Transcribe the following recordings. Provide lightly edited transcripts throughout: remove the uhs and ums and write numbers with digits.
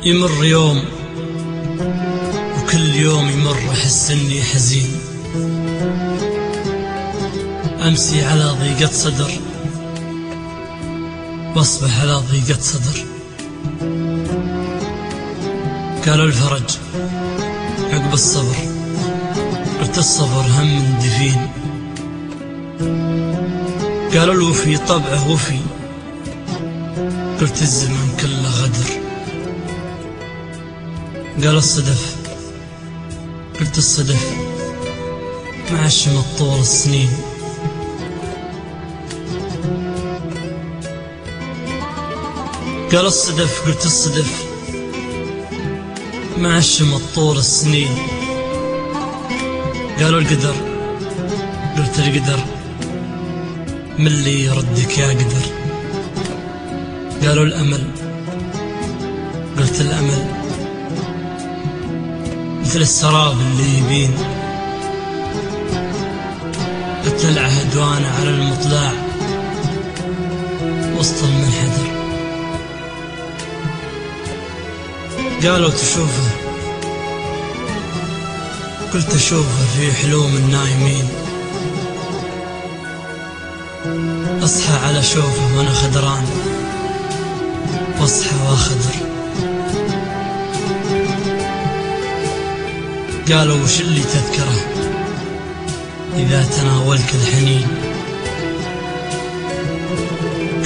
يمر يوم وكل يوم يمر أحس إني حزين، أمسي على ضيقة صدر واصبح على ضيقة صدر. قالوا الفرج عقب الصبر، قلت الصبر هم دفين. قالوا الوفي طبعه وفي، قلت الزمن كله غدر. قالوا الصدف، قلت الصدف معشمت طول السنين. قالوا الصدف، قلت الصدف معشمت طول السنين. قالوا القدر، قلت القدر من اللي يردك يا قدر. قالوا الأمل، قلت الأمل مثل السراب اللي يبين. قلت العهد وانا على المطلع وسط المنحدر. قالوا تشوفه، قلت اشوفه في حلوم النايمين. اصحى على شوفه وانا خدران واصحى واخدر. قالوا وش اللي تذكره إذا تناولك الحنين.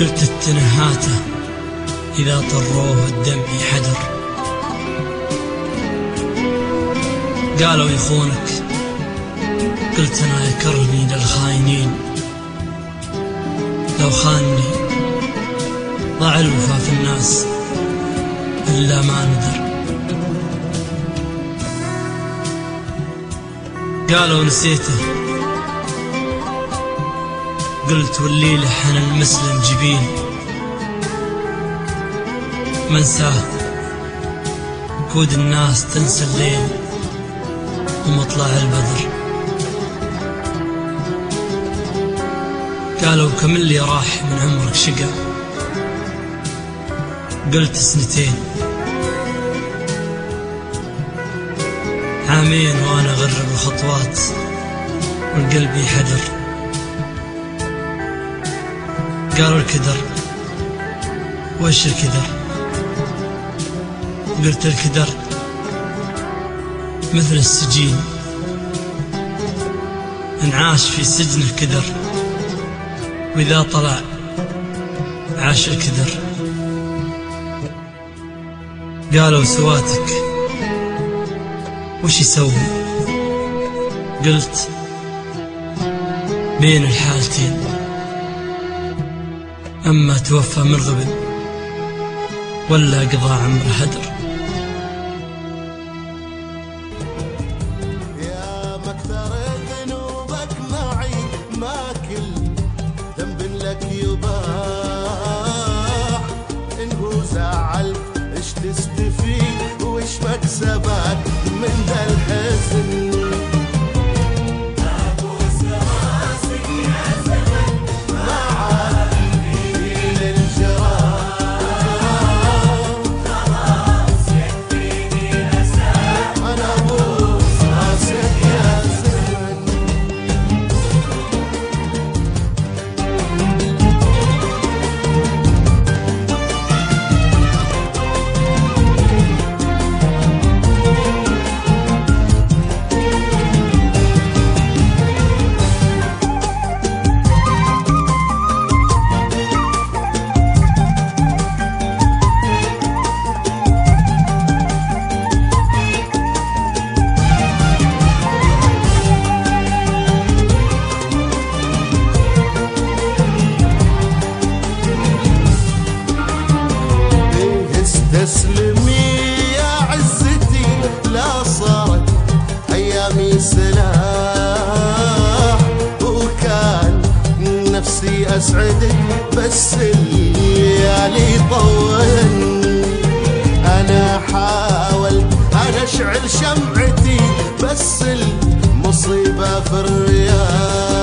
قلت التنهاته إذا طروه الدمع حدر. قالوا يخونك، قلت أنا يكرني للخاينين. لو خانني ضاع الوفا في الناس إلا ما ندر. قالوا نسيته، قلت والليلة حن المسلم جبين. منساه كود الناس تنسى الليل ومطلع البدر. قالوا كم اللي راح من عمرك شقا، قلت 2 عامين وانا اغرب الخطوات والقلب يحدر. قالوا الكدر، وش الكدر؟ قلت الكدر مثل السجين، انعاش في سجن الكدر واذا طلع عاش الكدر. قالوا سواتك وش يسوي؟ قلت بين الحالتين، أما توفى من غبن ولا قضى عمره هدر. يا مكثر ذنوبك معي، ما كل ذنب لك يباح. إن هو زعل إيش تستفيد وإيش مكسبك من ذا الحزن. أبوس راسك يا زمن معك في الجراح. خلاص يكفيني أسى، أنا أبوس راسك يا زمن. تسلمي يا عزتي، لا صارت أيامي سلاح. وكان نفسي أسعدك بس الليالي طولن. أنا حاولت أنا أشعل شمعتي بس المصيبة في الرياح.